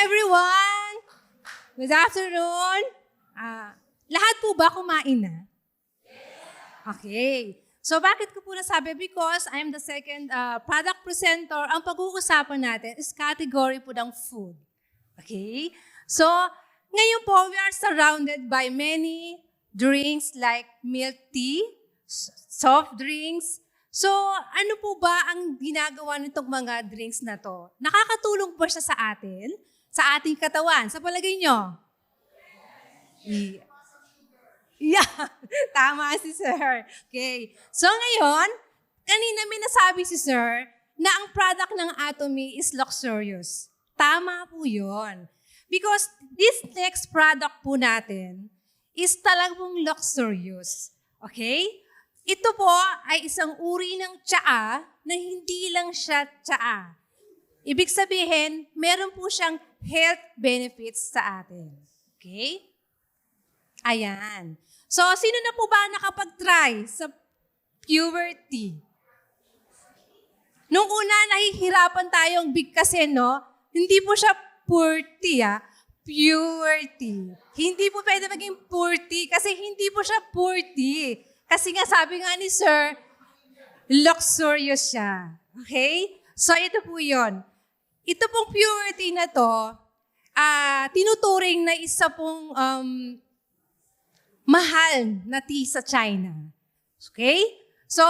everyone! Good afternoon! Lahat po ba kumain na? Okay. So bakit ko po nasabi? Because I'm the second product presenter. Ang pag-uusapan natin is category po ng food. Okay? So, ngayon po, we are surrounded by many drinks like milk tea, soft drinks. So, ano po ba ang ginagawa nitong mga drinks na to? Nakakatulong ba siya sa atin? Sa ating katawan? Sa palagay nyo? Yeah, tama si Sir. Okay. So ngayon, kanina may nasabi si Sir na ang product ng Atomy is luxurious. Tama po yun. Because this next product po natin is talagang luxurious. Okay? Ito po ay isang uri ng tsaa na hindi lang siya tsaa. Ibig sabihin, meron po siyang health benefits sa atin. Okay? Ayan. So, sino na po ba nakapag-try sa puberty? Nung una, nahihirapan tayong bigkasin, no? Hindi po siya purty, purity. Hindi po pwede maging purty kasi hindi po siya purty. Kasi nga, sabi nga ni Sir, luxurious siya. Okay? So, ito po yun. Ito pong purity na to, tinuturing na isa pong mahal na tea sa China. Okay? So,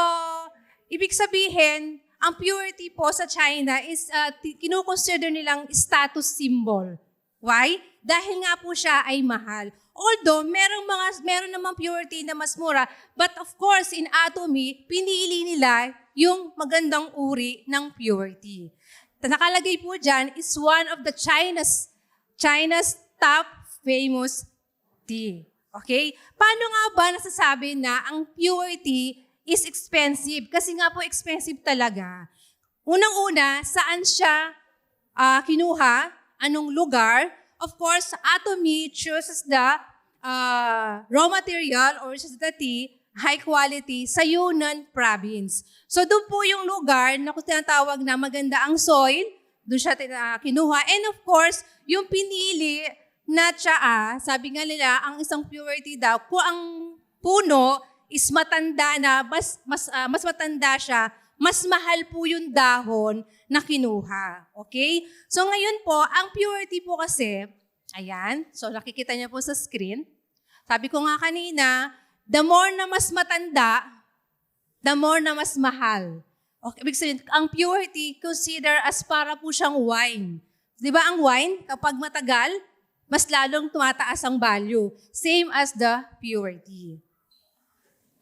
ibig sabihin, ang purity po sa China is kinukonsider nilang status symbol. Why? Dahil nga po siya ay mahal. Although, meron namang purity na mas mura, but of course, in Atomy, pinili nila yung magandang uri ng purity. Nakalagay po dyan is one of the China's top famous tea. Okay? Paano nga ba nasasabi na ang purity is expensive? Kasi nga po expensive talaga. Unang-una, saan siya kinuha? Anong lugar? Of course, Atomy chooses the raw material or chooses the tea, high quality, sa Yunnan province. So doon po yung lugar na tinatawag na maganda ang soil, doon siya kinuha. And of course, yung pinili na tsaa, sabi nga nila, ang isang purity daw, kung ang puno is matanda na, mas matanda siya, mas mahal po yung dahon na kinuha. Okay? So ngayon po, ang purity po kasi, ayan, so nakikita niyo po sa screen. Sabi ko nga kanina, the more na mas matanda, the more na mas mahal. Okay, ibig sabihin, ang purity, consider as para po siyang wine. Di ba ang wine, kapag matagal, mas lalong tumataas ang value. Same as the purity.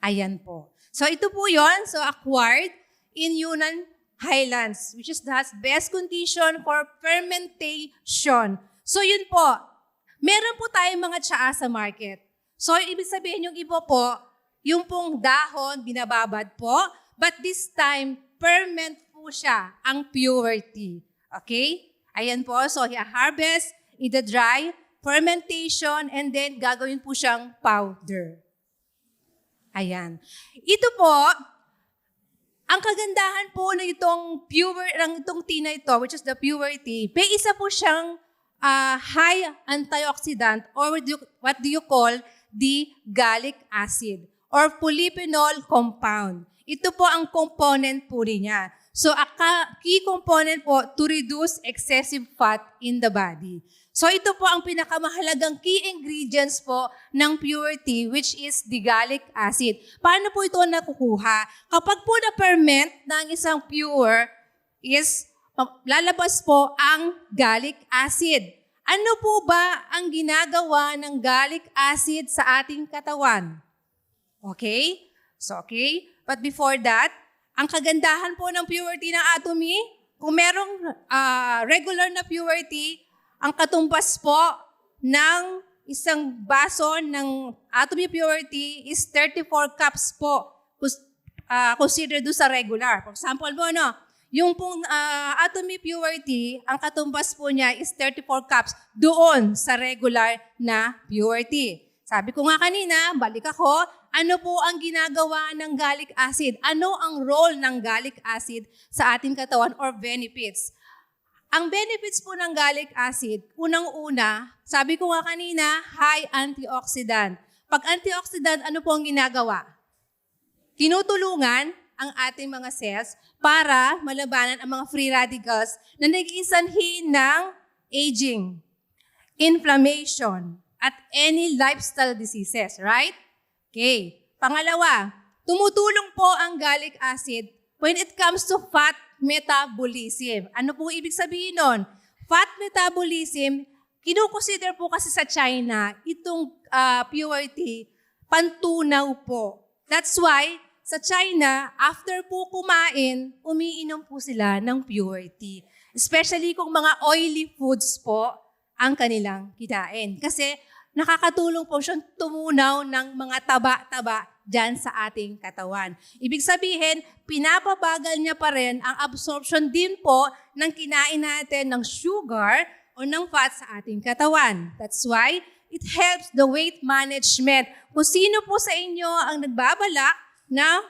Ayan po. So ito po yon. So acquired in Yunnan Highlands, which is the best condition for fermentation. So yun po. Meron po tayong mga tsaa sa market. So ibig sabihin yung iba po, yung pong dahon, binababad po. But this time, ferment po siya, ang purity. Okay? Ayan po. So harvest, ida-dry, fermentation, and then gagawin po siyang powder. Ayan. Ito po, ang kagandahan po na itong tea na ito, which is the purity, may isa po siyang high antioxidant or what do you call the gallic acid or polyphenol compound. Ito po ang component po niya. So, a key component po to reduce excessive fat in the body. So, ito po ang pinakamahalagang key ingredients po ng purity, which is the gallic acid. Paano po ito nakukuha? Kapag po na-ferment ng isang pure, is lalabas po ang gallic acid. Ano po ba ang ginagawa ng gallic acid sa ating katawan? Okay? So, okay. But before that, ang kagandahan po ng purity ng Atomy, kung merong regular na purity, ang katumbas po ng isang baso ng Atomy purity is 34 cups po. Consider doon sa regular. For example po, yung pong Atomy purity, ang katumbas po niya is 34 cups doon sa regular na purity. Sabi ko nga kanina, balik ako, ano po ang ginagawa ng gallic acid? Ano ang role ng gallic acid sa ating katawan or benefits? Ang benefits po ng garlic acid, unang-una, sabi ko nga kanina, high antioxidant. Pag antioxidant, ano po ang ginagawa? Tinutulungan ang ating mga cells para malabanan ang mga free radicals na naging sanhi ng aging, inflammation, at any lifestyle diseases, right? Okay. Pangalawa, tumutulong po ang garlic acid when it comes to fat metabolism. Ano po ibig sabihin nun? Fat metabolism, kinukonsider po kasi sa China, itong purity, pantunaw po. That's why, sa China, after po kumain, umiinom po sila ng purity. Especially kung mga oily foods po ang kanilang kinain. Kasi nakakatulong po siyang tumunaw ng mga taba-taba dyan sa ating katawan. Ibig sabihin, pinapabagal niya pa rin ang absorption din po ng kinain natin ng sugar o ng fat sa ating katawan. That's why it helps the weight management. Kung sino po sa inyo ang nagbabalak na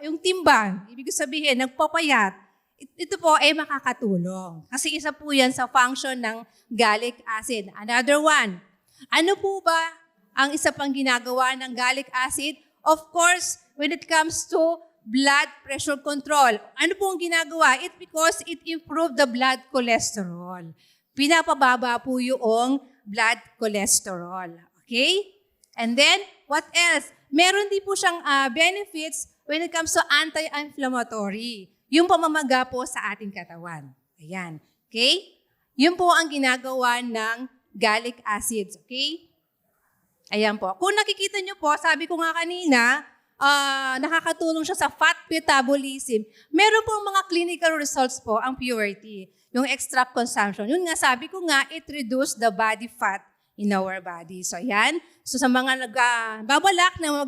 yung timbang, ibig sabihin, nagpapayat, ito po ay makakatulong. Kasi isa po yan sa function ng garlic acid. Another one, ano po ba ang isa pang ginagawa ng garlic acid? Of course, when it comes to blood pressure control. Ano po ang ginagawa? Because it improved the blood cholesterol. Pinapababa po yung blood cholesterol. Okay? And then, what else? Meron din po siyang benefits when it comes to anti-inflammatory. Yung pamamaga po sa ating katawan. Ayan. Okay? Yun po ang ginagawa ng garlic acids. Okay? Ayan po. Kung nakikita nyo po, sabi ko nga kanina, nakakatulong siya sa fat metabolism. Meron pong mga clinical results po ang purity, yung extract consumption. Yun nga, sabi ko nga, it reduce the body fat in our body. So, ayan. So, sa mga nagbabalak na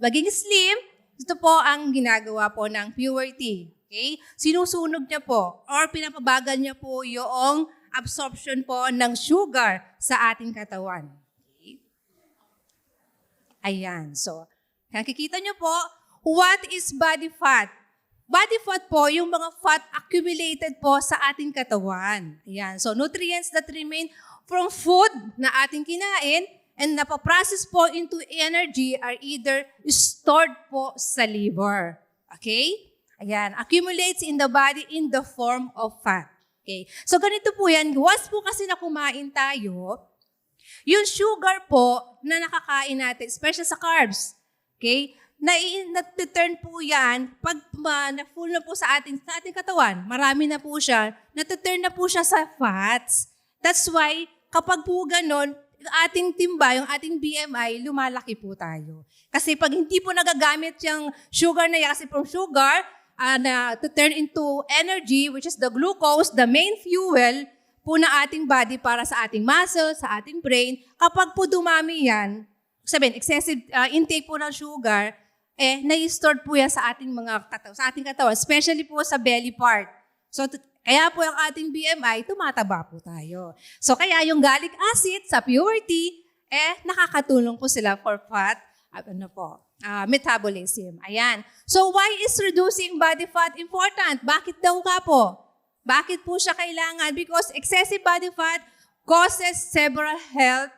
maging slim, ito po ang ginagawa po ng purity. Okay? Sinusunog niya po or pinapabagal niya po yung absorption po ng sugar sa ating katawan. Okay? Ayan. So, nakikita niyo po, what is body fat? Body fat po, yung mga fat accumulated po sa ating katawan. Ayan. So, nutrients that remain from food na ating kinain and napaprocess po into energy are either stored po sa liver. Okay? Ayan. Accumulates in the body in the form of fat. Okay? So, ganito po yan. Once po kasi na kumain tayo, yung sugar po na nakakain natin, especially sa carbs, okay? Nat-turn po yan, pag na-full na po sa ating katawan, marami na po siya, nat-turn na po siya sa fats. That's why, kapag po ganon, ating timba, yung ating BMI, lumalaki po tayo. Kasi pag hindi po nagagamit yung sugar na yan, kasi from sugar, to turn into energy, which is the glucose, the main fuel po na ating body para sa ating muscle, sa ating brain, kapag po dumami yan, sabihin, excessive intake po ng sugar, na-store po yan sa ating katawan, especially po sa belly part. So, kaya po yung ating BMI, tumataba po tayo. So, kaya yung garlic acid sa purity, nakakatulong po sila for fat, metabolism. Ayan. So, why is reducing body fat important? Bakit daw ka po? Bakit po siya kailangan? Because excessive body fat causes several health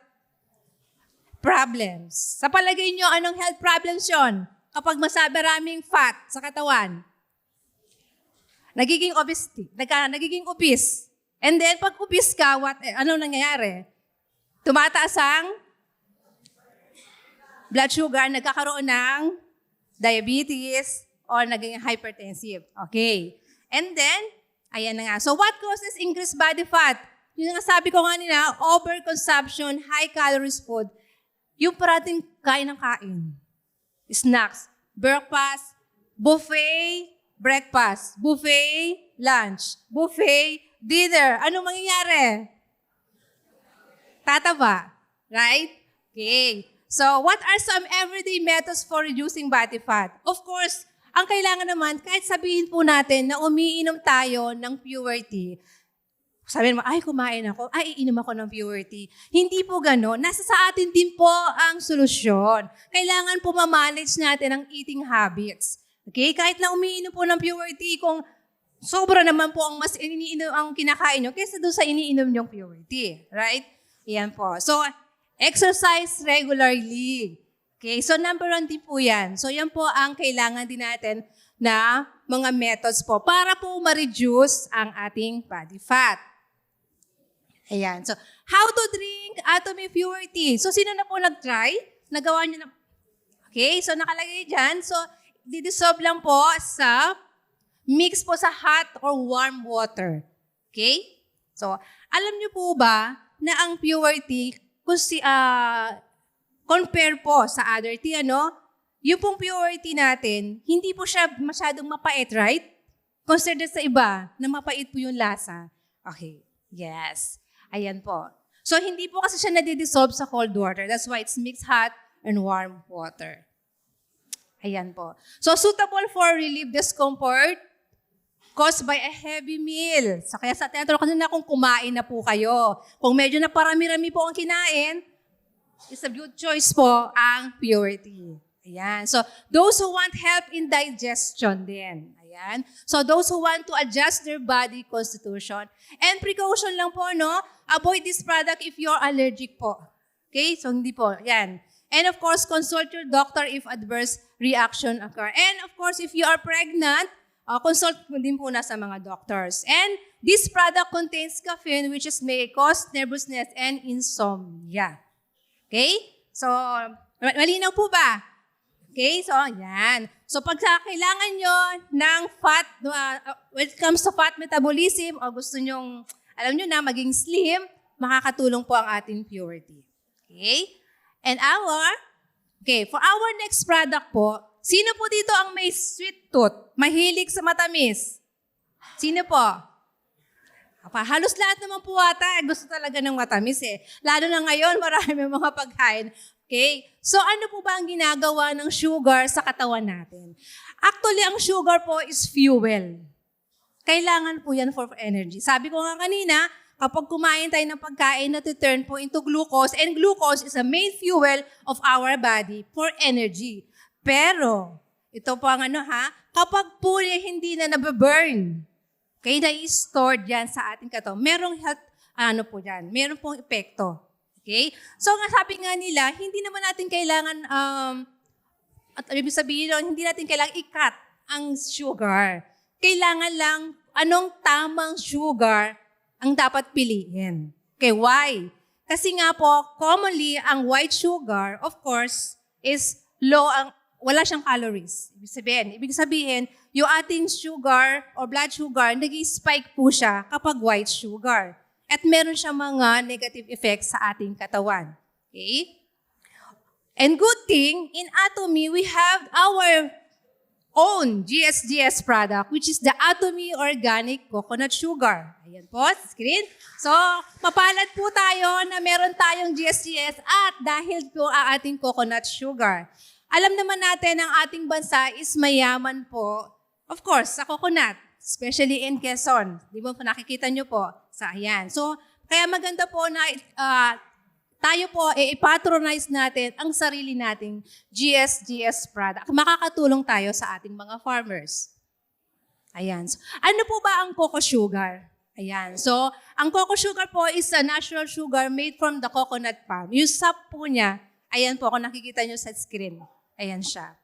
problems. Sa palagay nyo, anong health problems yon? Kapag maraming fat sa katawan, nagiging obesity, nagiging obese. And then, pag obese ka, ano nangyayari? Tumataas ang blood sugar, nagkakaroon ng diabetes, or naging hypertensive. Okay. And then, ayan na nga. So, what causes increased body fat? Yung nga sabi ko nga nila, overconsumption, high calories food, yung parating kain ng kain. Snacks, breakfast, buffet, breakfast, buffet, lunch, buffet, dinner. Ano mangyayari? Tataba. Right? Okay. So, what are some everyday methods for reducing body fat? Of course, ang kailangan naman, kahit sabihin po natin na umiinom tayo ng purity, sabihin mo, ay, kumain ako, ay, iinom ako ng purity. Hindi po gano'n. Nasa sa atin din po ang solusyon. Kailangan po ma-manage natin ang eating habits. Okay? Kahit na umiinom po ng purity, kung sobra naman po ang mas iniinom ang kinakain nyo kaysa doon sa iniinom nyong purity. Right? Yan po. So, exercise regularly. Okay? So, number 1 din po yan. So, yan po ang kailangan din natin na mga methods po para po ma-reduce ang ating body fat. Ayan. So, how to drink Atomy Purity. So, sino na po nag-try? Nagawa nyo na. Okay? So, nakalagay dyan. So, didissolve lang po sa mix po sa hot or warm water. Okay? So, alam nyo po ba na ang purity, compare po sa other tea, yung pong purity natin, hindi po siya masyadong mapait, right? Consider sa iba na mapait po yung lasa. Okay. Yes. Ayan po. So, hindi po kasi siya nadidissolve sa cold water. That's why it's mixed hot and warm water. Ayan po. So, suitable for relieve discomfort caused by a heavy meal. So, kaya sa teatro kanina kung kumain na po kayo. Kung medyo na parami-rami po ang kinain, it's a good choice po ang purity. Ayan. So, those who want help in digestion din. Ayan. So, those who want to adjust their body constitution. And precaution lang po, avoid this product if you're allergic po. Okay? So, hindi po. Yan. And of course, consult your doctor if adverse reaction occur. And of course, if you are pregnant, consult din po na sa mga doctors. And this product contains caffeine which may cause nervousness and insomnia. Okay? So, malinaw po ba? Okay? So, yan. So, pag kailangan nyo ng fat, when it comes to fat metabolism, o gusto nyong, alam nyo na, maging slim, makakatulong po ang ating purity. Okay? And for our next product po, sino po dito ang may sweet tooth? Mahilig sa matamis? Sino po? Halos lahat naman po ata, gusto talaga ng matamis eh. Lalo na ngayon, marami mga pagkain. Okay? So ano po ba ang ginagawa ng sugar sa katawan natin? Actually, ang sugar po is fuel. Kailangan po yan for energy. Sabi ko nga kanina, kapag kumain tayo ng pagkain, na-turn po into glucose, and glucose is a main fuel of our body for energy. Pero, ito po ang kapag po hindi na nababurn, okay, na-stored yan sa ating katawan, merong health, meron pong epekto. Okay? So, sabi nga nila, hindi naman natin kailangan, at ibig sabihin nun, hindi natin kailangan i-cut ang sugar. Kailangan lang, anong tamang sugar ang dapat piliin. Okay, why? Kasi nga po, commonly, ang white sugar, of course, is low, wala siyang calories. Ibig sabihin, yung ating sugar or blood sugar, nag-spike po siya kapag white sugar. At meron siya mga negative effects sa ating katawan. Okay? And good thing, in Atomy, we have our own GSGS product, which is the Atomy Organic Coconut Sugar. Ayan po, screen. So, mapalad po tayo na meron tayong GSGS at dahil po ang ating coconut sugar. Alam naman natin ang ating bansa is mayaman po, of course, sa coconut, especially in Quezon. Di ba po nakikita nyo po sa ayan. So, kaya maganda po na tayo po, i-patronize natin ang sarili nating GSGS product. Makakatulong tayo sa ating mga farmers. Ayan. So, ano po ba ang cocoa sugar? Ayan. So, ang cocoa sugar po is a natural sugar made from the coconut palm. Yung sap po niya, ayan po, kung nakikita nyo sa screen. Ayan siya.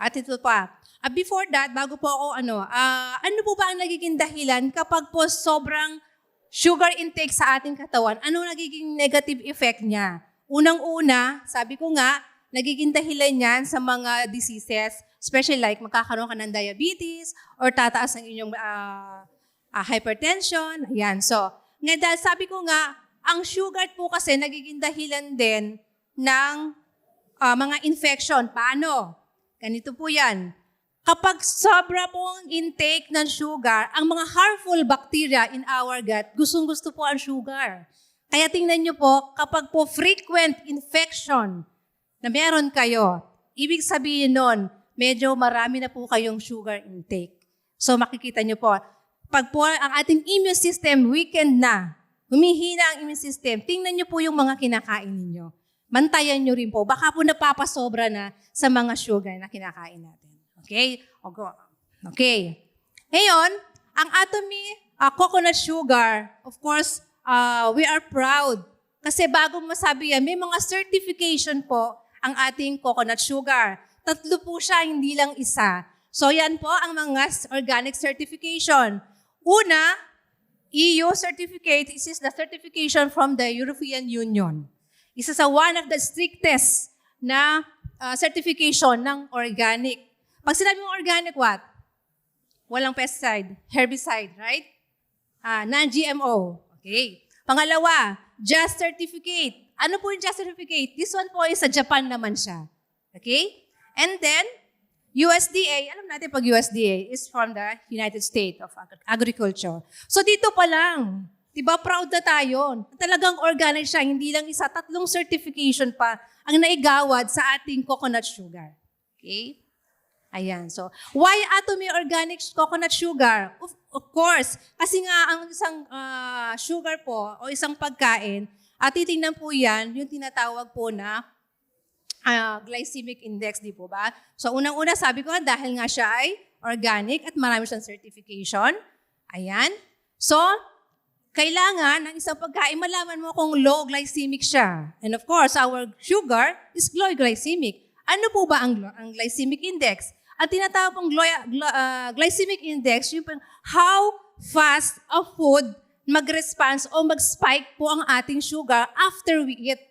At ito pa. Before that, bago po ako, ano po ba ang nagiging dahilan kapag po sobrang sugar intake sa ating katawan, ano nagiging negative effect niya? Unang-una, sabi ko nga, nagiging dahilan niyan sa mga diseases, especially like magkakaroon ka ng diabetes or tataas ang inyong hypertension. Ayan. So, dahil sabi ko nga, ang sugar po kasi nagiging dahilan din ng mga infection. Paano? Ganito po yan. Kapag sobra pong intake ng sugar, ang mga harmful bacteria in our gut, gustong-gusto po ang sugar. Kaya tingnan nyo po, kapag po frequent infection na meron kayo, ibig sabihin nun, medyo marami na po kayong sugar intake. So makikita nyo po, pag po ang ating immune system weakened na, humihina ang immune system, tingnan nyo po yung mga kinakain ninyo. Mantayan nyo rin po, baka po napapasobra na sa mga sugar na kinakain natin. Okay? Okay. Ngayon, ang Atomy coconut sugar, of course, we are proud. Kasi bago masabi yan, may mga certification po ang ating coconut sugar. 3 po siya, hindi lang isa. So yan po ang mga organic certification. Una, EU certificate, this is the certification from the European Union. Isa sa one of the strictest na certification ng organic. Pag sinabi mong organic, what? Walang pesticide, herbicide, right? Non-GMO. Okay. Pangalawa, JAS certificate. Ano po yung JAS certificate? This one po is sa Japan naman siya. Okay? And then, USDA, alam natin pag USDA is from the United States of Agriculture. So dito pa lang, diba proud na tayo. Talagang organic siya, hindi lang isa, 3 certification pa ang naigawad sa ating coconut sugar. Okay? Ayan. So, why Atomy Organic Coconut Sugar? Of course, kasi nga ang isang sugar po o isang pagkain, titingnan po yan, yung tinatawag po na glycemic index, di po ba? So, unang-una, sabi ko, dahil nga siya ay organic at marami siyang certification. Ayan. So, kailangan ng isang pagkain, malaman mo kung low glycemic siya. And of course, our sugar is low glycemic. Ano po ba ang glycemic index? Ang tinatawag pong glycemic index, yung how fast a food mag-response o mag-spike po ang ating sugar after we eat.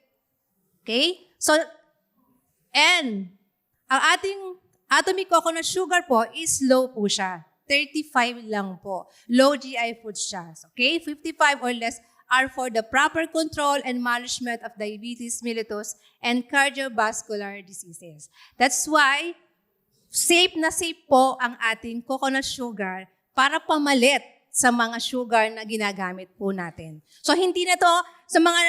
Okay? So, and ang ating Atomy coconut sugar po is low po siya. 35 lang po. Low GI food siya. Okay? 55 or less are for the proper control and management of diabetes mellitus and cardiovascular diseases. That's why safe na safe po ang ating coconut sugar para pamalit sa mga sugar na ginagamit po natin. So hindi na to sa mga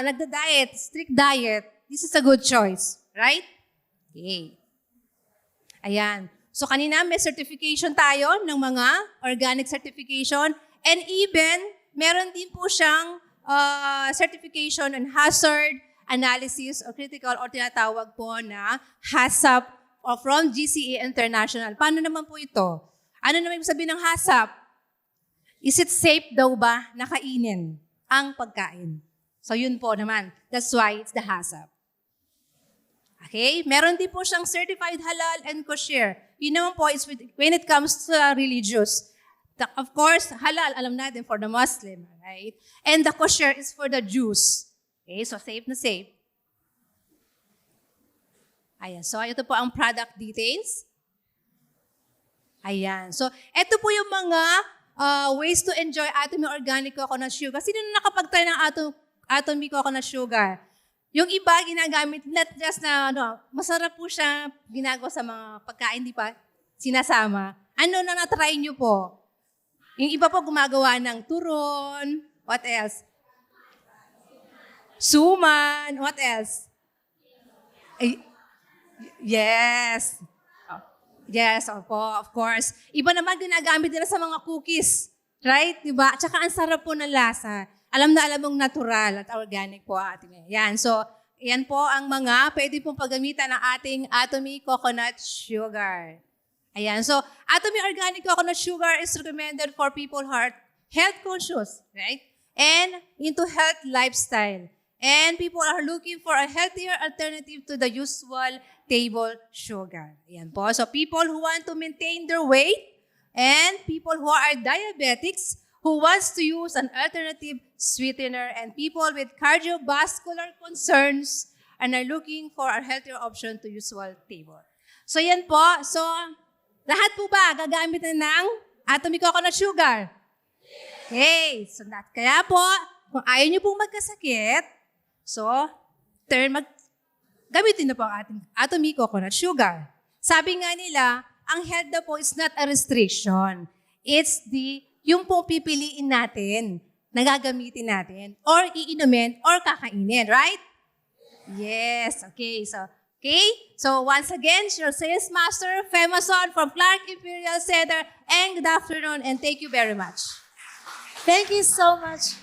nagda-diet, strict diet, this is a good choice. Right? Okay. Ayan. So kanina may certification tayo ng mga organic certification and even meron din po siyang certification on hazard analysis or critical or tinatawag po na HACCP or from GCE International. Paano naman po ito? Ano naman ibig sabihin ng HACCP? Is it safe daw ba na kainin ang pagkain? So yun po naman. That's why it's the HACCP. Okay? Meron din po siyang certified halal and kosher. Yun naman po is when it comes to religious. Of course, halal, alam natin, for the Muslim, right? And the kosher is for the Jews. Okay, so safe na safe. Ayan, so ito po ang product details. Ayan, so ito po yung mga ways to enjoy Atomy Organic Coconut Sugar. Sino na nakapag-try ng Atomy Coconut Sugar? Yung iba, ginagamit, not just na, masarap po siya, ginagawa sa mga pagkain, di pa sinasama. Ano na na-try nyo po? Yung iba po gumagawa ng turon. What else? Suman. What else? Yes. Yes, opo, of course. Iba naman ginagamit nila sa mga cookies. Right? Diba? At saka ang sarap po ng lasa. Alam na alam mong natural at organic po ating. Yan. So, yan po ang mga pwede pong paggamitan ng ating Atomy Coconut Sugar. Ayan. So, Atomy Organic Coconut Sugar is recommended for people who are health conscious, right? And into health lifestyle. And people are looking for a healthier alternative to the usual table sugar. Ayan po. So, people who want to maintain their weight and people who are diabetics who wants to use an alternative sweetener and people with cardiovascular concerns and are looking for a healthier option to usual table. So, yan po. So, lahat po ba gagamit na ng Atomy Coconut Sugar? Okay. So, kaya po, kung ayaw niyo pong magkasakit, so, gamitin na po ang ating Atomy Coconut Sugar. Sabi nga nila, ang health na po is not a restriction. It's yung pong pipiliin natin, nagagamitin natin, or iinumin, or kakainin, right? Yes. Okay. So once again, your sales master, Femason from Clark Imperial Center, and good afternoon, and thank you very much. Thank you so much.